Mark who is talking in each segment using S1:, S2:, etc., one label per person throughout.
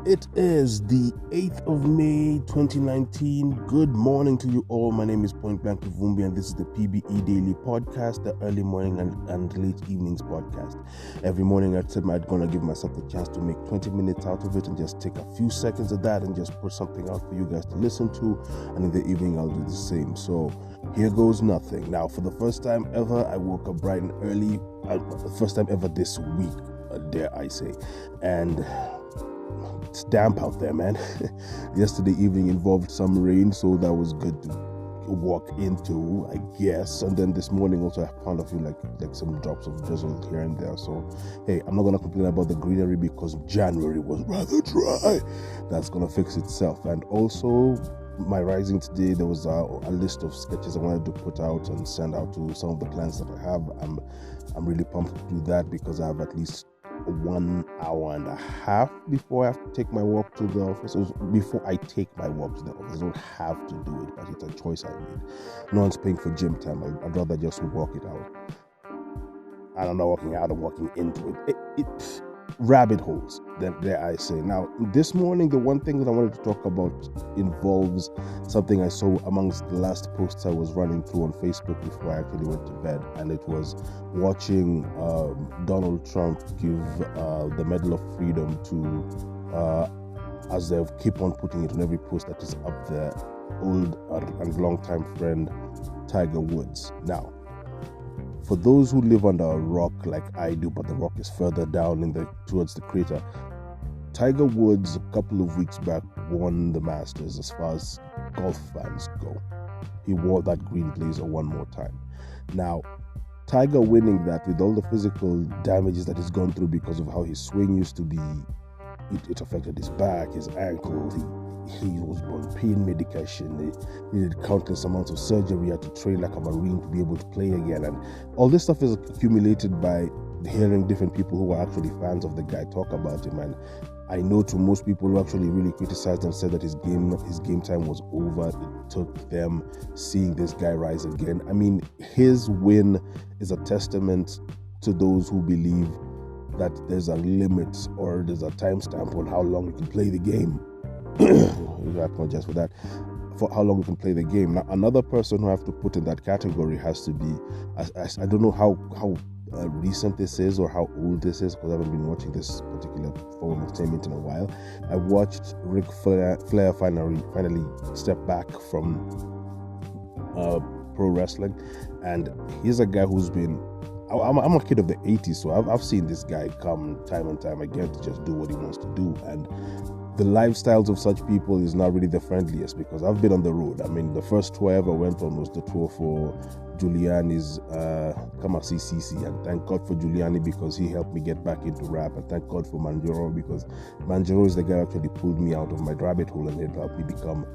S1: It is the 8th of May 2019. Good morning to you all. My name is Point Blank Vumbi, and this is the PBE Daily Podcast, the early morning and late evenings podcast. Every morning I said I'm going to give myself the chance to make 20 minutes out of it and just take a few seconds of that and just put something out for you guys to listen to. And in the evening I'll do the same. So here goes nothing. Now, for the first time ever, I woke up bright and early. First time ever this week, dare I say. And it's damp out there, man. Yesterday evening involved some rain, so that was good to walk into, I guess. And then this morning also I found a few like some drops of drizzle here and there. So hey, I'm not gonna complain about the greenery because January was rather dry. That's gonna fix itself. And also my rising today, there was a list of sketches I wanted to put out and send out to some of the clients that I have. I'm really pumped to do that because I have at least 1 hour and a half before I have to take my walk to the office. So before I take my walk to the office, I don't have to do it, but it's a choice I made. No one's paying for gym time. I'd rather just walk it out. And I'm not walking out, I'm walking into it. It's rabbit holes, dare I say. Now, this morning, the one thing that I wanted to talk about involves something I saw amongst the last posts I was running through on Facebook before I actually went to bed, and it was watching Donald Trump give the Medal of Freedom to, as they keep on putting it on every post that is up there, old and long-time friend Tiger Woods. Now, for those who live under a rock like I do, but the rock is further down towards the crater, Tiger Woods a couple of weeks back won the Masters as far as golf fans go. He wore that green blazer one more time. Now, Tiger winning that with all the physical damages that he's gone through because of how his swing used to be, it affected his back, his ankle, he was on pain medication, he needed countless amounts of surgery, had to train like a Marine to be able to play again, and all this stuff is accumulated by hearing different people who are actually fans of the guy talk about him. And I know to most people who actually really criticized and said that his game time was over, it took them seeing this guy rise again. I mean, his win is a testament to those who believe that there's a limit or there's a timestamp on how long you can play the game. I apologize for that. For how long we can play the game. Now, another person who I have to put in that category has to be, I don't know how recent this is or how old this is because I haven't been watching this particular form of entertainment in a while. I watched Ric Flair finally step back from pro wrestling, and he's a guy who's been. I'm a kid of the 80s, so I've seen this guy come time and time again to just do what he wants to do, and the lifestyles of such people is not really the friendliest because I've been on the road. I mean, the first tour I ever went on was the tour for Giuliani's Come See CC, and thank God for Giuliani because he helped me get back into rap, and thank God for Manjaro because Manjaro is the guy who actually pulled me out of my rabbit hole and it helped me become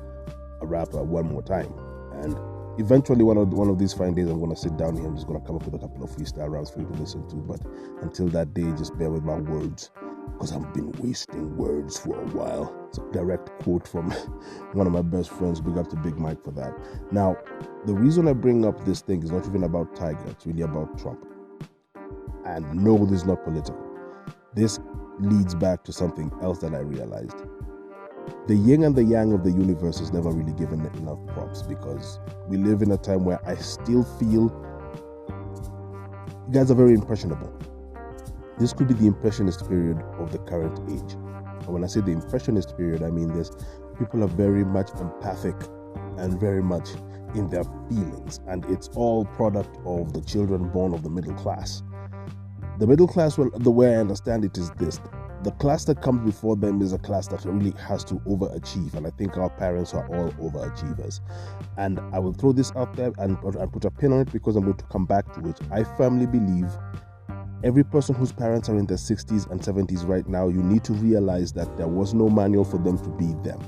S1: a rapper one more time. And eventually one of these fine days I'm going to sit down here, I'm just going to come up with a couple of freestyle rounds for you to listen to, but until that day, just bear with my words, because I've been wasting words for a while. It's a direct quote from one of my best friends. Big up to Big Mike for that. Now, the reason I bring up this thing is not even about Tiger. It's really about Trump. And no, this is not political. This leads back to something else that I realized. The yin and the yang of the universe is never really given enough props because we live in a time where I still feel you guys are very impressionable. This could be the impressionist period of the current age. And when I say the impressionist period, I mean this: people are very much empathic and very much in their feelings, and it's all product of the children born of the middle class. The middle class, well, the way I understand it is this: the class that comes before them is a class that really has to overachieve, and I think our parents are all overachievers. And I will throw this out there and put a pin on it because I'm going to come back to it. I firmly believe every person whose parents are in their 60s and 70s right now, you need to realize that there was no manual for them to be them.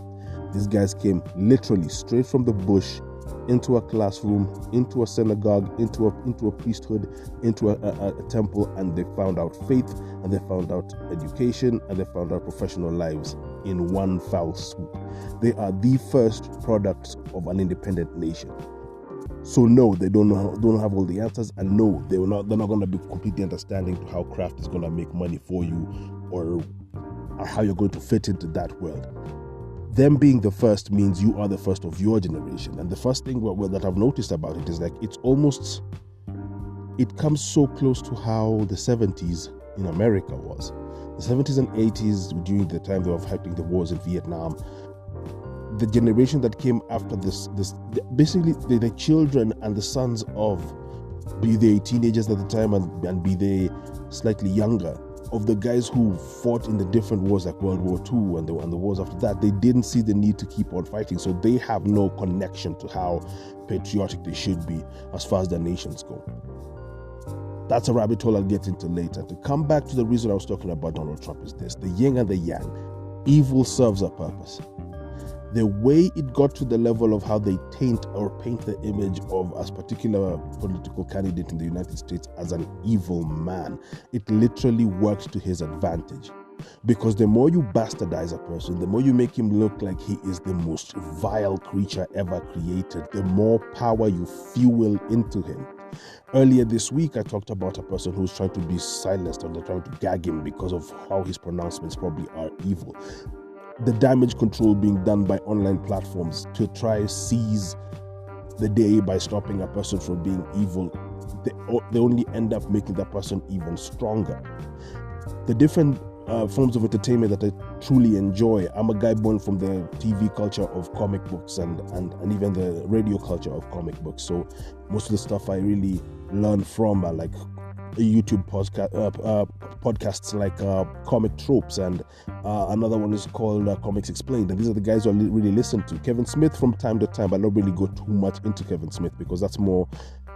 S1: These guys came literally straight from the bush into a classroom, into a synagogue, into a priesthood, into a temple, and they found out faith, and they found out education, and they found out professional lives in one foul swoop. They are the first products of an independent nation. So no, they don't have all the answers, and no, they're not going to be completely understanding to how craft is going to make money for you, or how you're going to fit into that world. Them being the first means you are the first of your generation. And the first thing that I've noticed about it is like it comes so close to how the 70s in America was. The 70s and 80s, during the time they were fighting the wars in Vietnam, the generation that came after this basically the children and the sons of, be they teenagers at the time and be they slightly younger, of the guys who fought in the different wars like World War II and the wars after that, they didn't see the need to keep on fighting. So they have no connection to how patriotic they should be as far as their nations go. That's a rabbit hole I'll get into later. To come back to the reason I was talking about Donald Trump is this: the yin and the yang. Evil serves a purpose. The way it got to the level of how they taint or paint the image of a particular political candidate in the United States as an evil man, it literally works to his advantage. Because the more you bastardize a person, the more you make him look like he is the most vile creature ever created, the more power you fuel into him. Earlier this week, I talked about a person who's trying to be silenced, or they're trying to gag him because of how his pronouncements probably are evil. The damage control being done by online platforms to try seize the day by stopping a person from being evil, they only end up making that person even stronger. The different forms of entertainment that I truly enjoy. I'm a guy born from the TV culture of comic books and even the radio culture of comic books. So most of the stuff I really learn from are like YouTube podcasts like Comic Tropes, and another one is called Comics Explained, and these are the guys who I really listen to. Kevin Smith from time to time, but I don't really go too much into Kevin Smith because that's more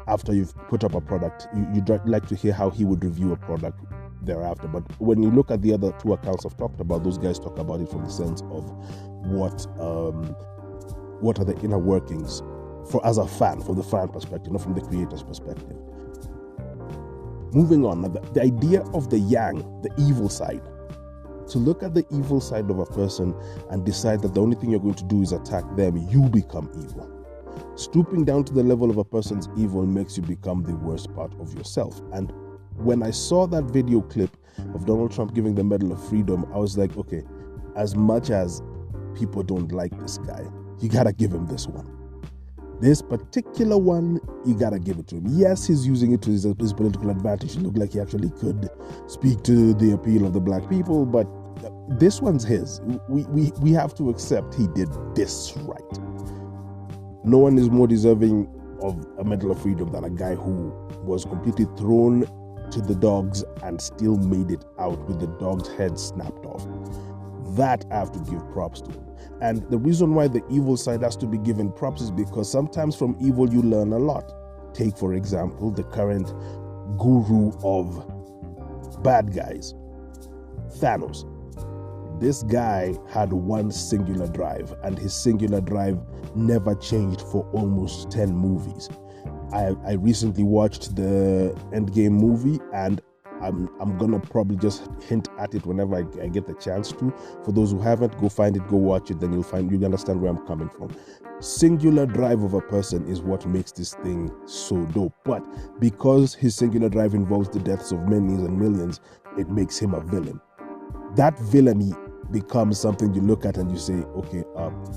S1: after you've put up a product. You'd like to hear how he would review a product thereafter. But when you look at the other two accounts I've talked about, those guys talk about it from the sense of what are the inner workings as a fan, from the fan perspective, not from the creator's perspective. Moving on, the idea of the yang, the evil side. To look at the evil side of a person and decide that the only thing you're going to do is attack them, you become evil. Stooping down to the level of a person's evil makes you become the worst part of yourself. And when I saw that video clip of Donald Trump giving the Medal of Freedom, I was like, okay, as much as people don't like this guy, you gotta give him this one. This particular one, you gotta give it to him. Yes, he's using it to his political advantage. It looked like he actually could speak to the appeal of the black people, but this one's his. We have to accept he did this right. No one is more deserving of a Medal of Freedom than a guy who was completely thrown to the dogs and still made it out with the dog's head snapped off. That I have to give props to him. And the reason why the evil side has to be given props is because sometimes from evil you learn a lot. Take, for example, the current guru of bad guys, Thanos. This guy had one singular drive, and his singular drive never changed for almost 10 movies. I recently watched the Endgame movie, and I'm gonna probably just hint at it whenever I get the chance to. For those who haven't, go find it, go watch it, then you'll understand where I'm coming from. Singular drive of a person is what makes this thing so dope. But because his singular drive involves the deaths of millions and millions, it makes him a villain. That villainy becomes something you look at and you say, okay,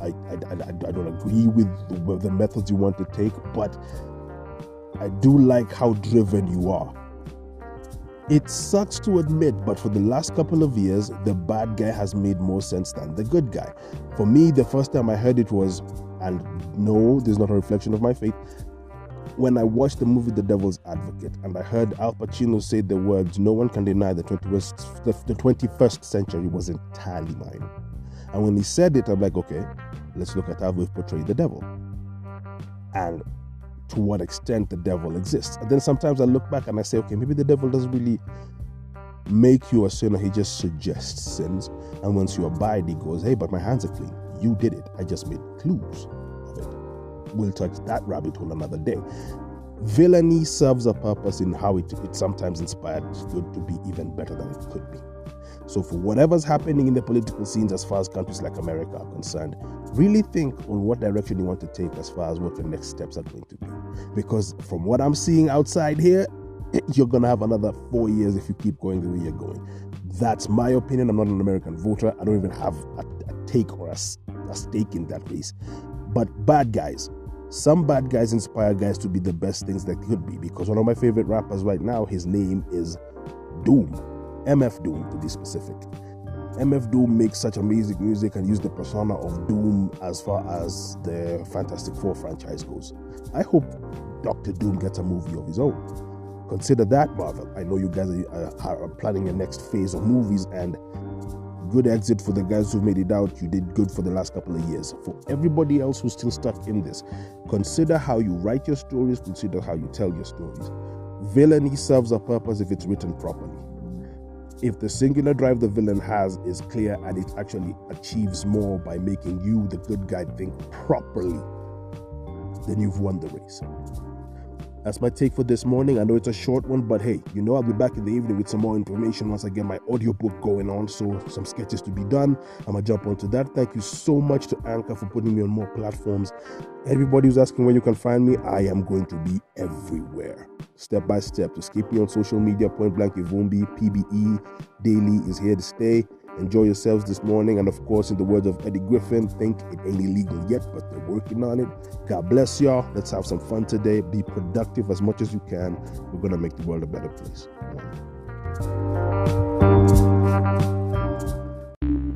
S1: I don't agree with the methods you want to take, but I do like how driven you are. It sucks to admit, but for the last couple of years, the bad guy has made more sense than the good guy. For me, the first time I heard it was, and no, this is not a reflection of my faith, when I watched the movie The Devil's Advocate, and I heard Al Pacino say the words, "No one can deny the 21st century was entirely mine." And when he said it, I'm like, okay, let's look at how we've portrayed the devil. And to what extent the devil exists. And then sometimes I look back and I say, okay, maybe the devil doesn't really make you a sinner, he just suggests sins. And once you abide, he goes, hey, but my hands are clean. You did it. I just made clues of it. We'll touch that rabbit hole another day. Villainy serves a purpose in how it sometimes inspired good to be even better than it could be. So for whatever's happening in the political scenes as far as countries like America are concerned, really think on what direction you want to take as far as what your next steps are going to be. Because from what I'm seeing outside here, you're going to have another 4 years if you keep going the way you're going. That's my opinion. I'm not an American voter. I don't even have a take or a stake in that race. But bad guys. Some bad guys inspire guys to be the best things that could be, because one of my favorite rappers right now, his name is Doom. MF Doom, to be specific. MF Doom makes such amazing music and used the persona of Doom as far as the Fantastic Four franchise goes. I hope Dr. Doom gets a movie of his own. Consider that, Marvel. I know you guys are planning your next phase of movies, and good exit for the guys who made it out. You did good for the last couple of years. For everybody else who's still stuck in this, consider how you write your stories, consider how you tell your stories. Villainy serves a purpose if it's written properly. If the singular drive the villain has is clear and it actually achieves more by making you, the good guy, think properly, then you've won the race. That's my take for this morning. I know it's a short one, but hey, I'll be back in the evening with some more information once I get my audiobook going on, so some sketches to be done. I'm going to jump onto that. Thank you so much to Anchor for putting me on more platforms. Everybody who's asking where you can find me, I am going to be everywhere, step by step. Just keep me on social media, Point Blank Ivumbi. PBE Daily is here to stay. Enjoy yourselves this morning. And of course, in the words of Eddie Griffin, think it ain't illegal yet, but they're working on it. God bless y'all. Let's have some fun today. Be productive as much as you can. We're going to make the world a better place.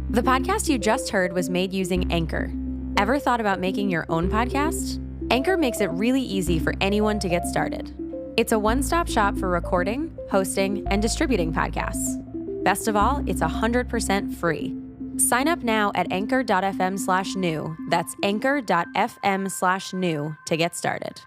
S2: The podcast you just heard was made using Anchor. Ever thought about making your own podcast? Anchor makes it really easy for anyone to get started. It's a one-stop shop for recording, hosting, and distributing podcasts. Best of all, it's 100% free. Sign up now at anchor.fm/new. That's anchor.fm/new to get started.